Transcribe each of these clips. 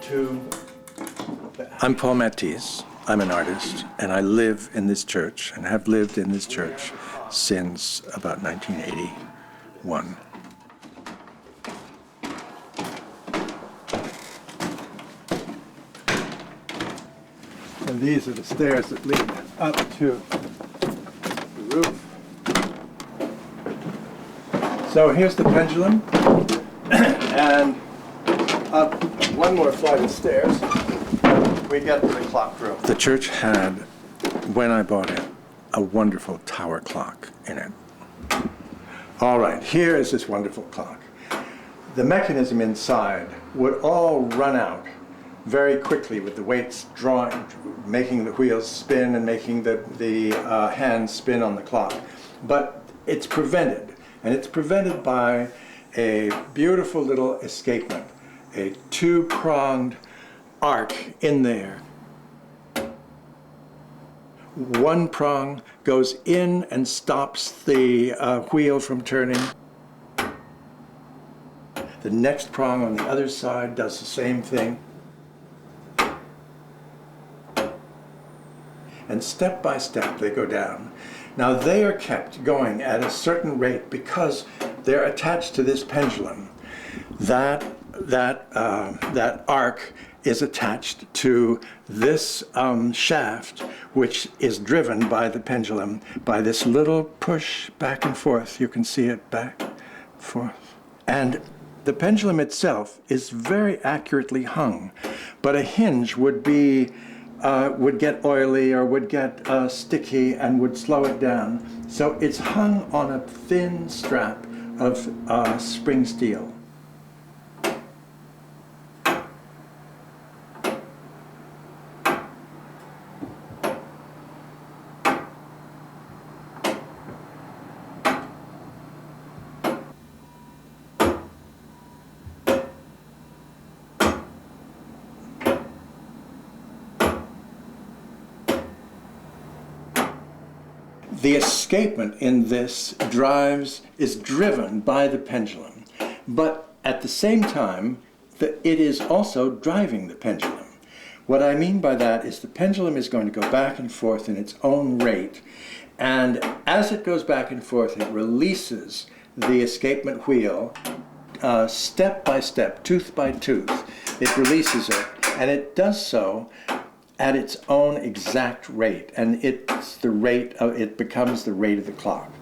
to... I'm Paul Matisse. I'm an artist, and I live in this church, and have lived in this church since about 1981. And these are the stairs that lead up to the roof. So here's the pendulum, and up one more flight of stairs, we get to the clock room. The church had, when I bought it, a wonderful tower clock in it. All right, here is this wonderful clock. The mechanism inside would all run out very quickly with the weights drawing, making the wheels spin and making the hands spin on the clock. But it's prevented, and it's prevented by a beautiful little escapement, a two-pronged arc in there. One prong goes in and stops the wheel from turning. The next prong on the other side does the same thing. And step by step they go down. Now they are kept going at a certain rate because they're attached to this pendulum. That arc is attached to this shaft, which is driven by the pendulum by this little push back and forth. You can see it back, forth. And the pendulum itself is very accurately hung, but a hinge would get oily or would get sticky and would slow it down. So it's hung on a thin strap of spring steel. The escapement in this is driven by the pendulum, but at the same time, it is also driving the pendulum. What I mean by that is the pendulum is going to go back and forth in its own rate, and as it goes back and forth, it releases the escapement wheel step by step, tooth by tooth. It releases it, and it does so at its own exact rate, and it becomes the rate of the clock.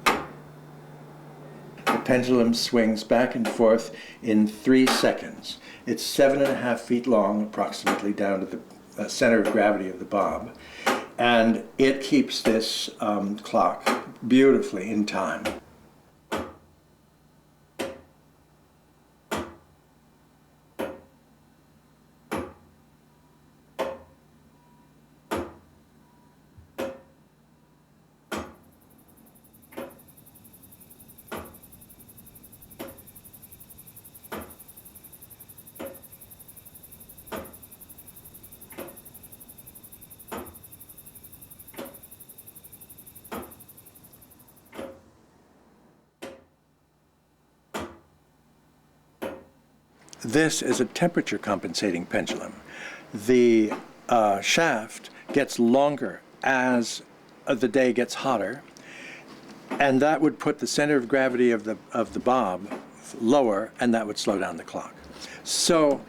The pendulum swings back and forth in 3 seconds. It's 7.5 feet long, approximately, down to the center of gravity of the bob, and it keeps this clock beautifully in time. This is a temperature compensating pendulum. The shaft gets longer as the day gets hotter, and that would put the center of gravity of the bob lower, and that would slow down the clock. So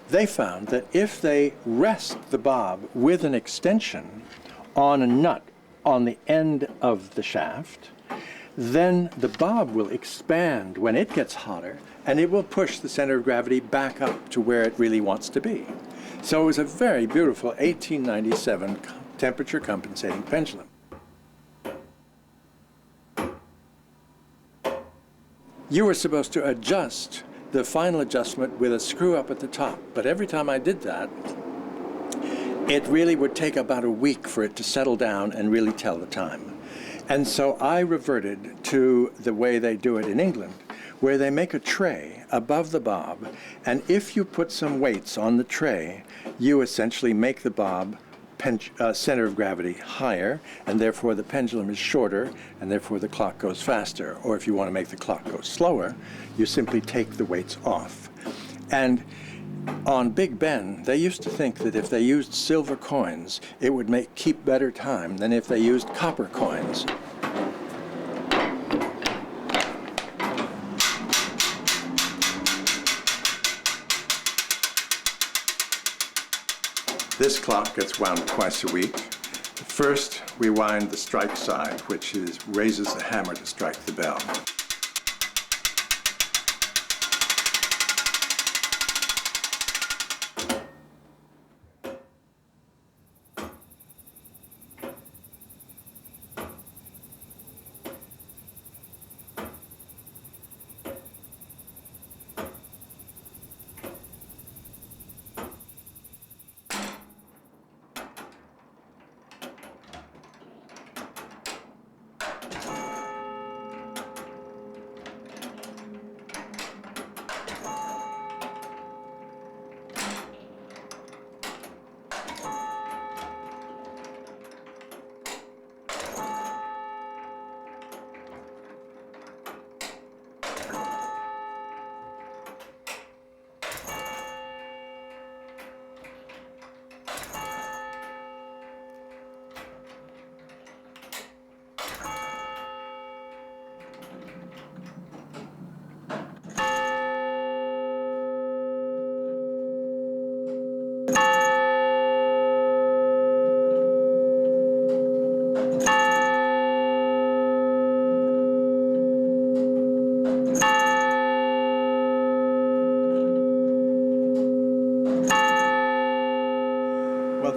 they found that if they rest the bob with an extension on a nut on the end of the shaft, then the bob will expand when it gets hotter, and it will push the center of gravity back up to where it really wants to be. So it was a very beautiful 1897 temperature compensating pendulum. You were supposed to adjust the final adjustment with a screw up at the top, but every time I did that, it really would take about a week for it to settle down and really tell the time. And so I reverted to the way they do it in England, where they make a tray above the bob, and if you put some weights on the tray, you essentially make the bob center of gravity higher, and therefore the pendulum is shorter, and therefore the clock goes faster. Or if you want to make the clock go slower, you simply take the weights off. And On Big Ben, they used to think that if they used silver coins, it would keep better time than if they used copper coins. This clock gets wound twice a week. First, we wind the strike side, which raises the hammer to strike the bell.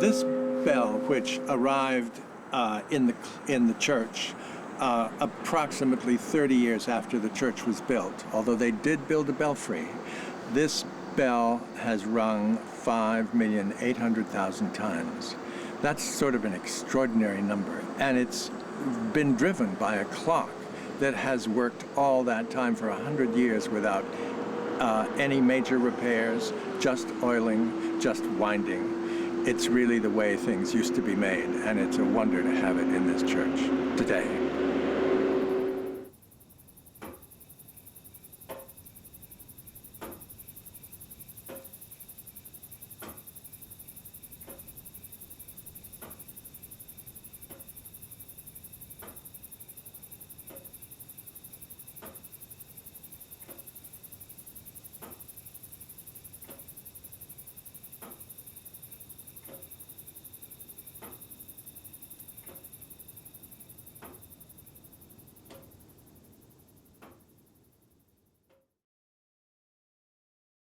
This bell, which arrived in the church approximately 30 years after the church was built, although they did build a belfry, this bell has rung 5,800,000 times. That's sort of an extraordinary number, and it's been driven by a clock that has worked all that time for 100 years without any major repairs, just oiling, just winding. It's really the way things used to be made, and it's a wonder to have it in this church today.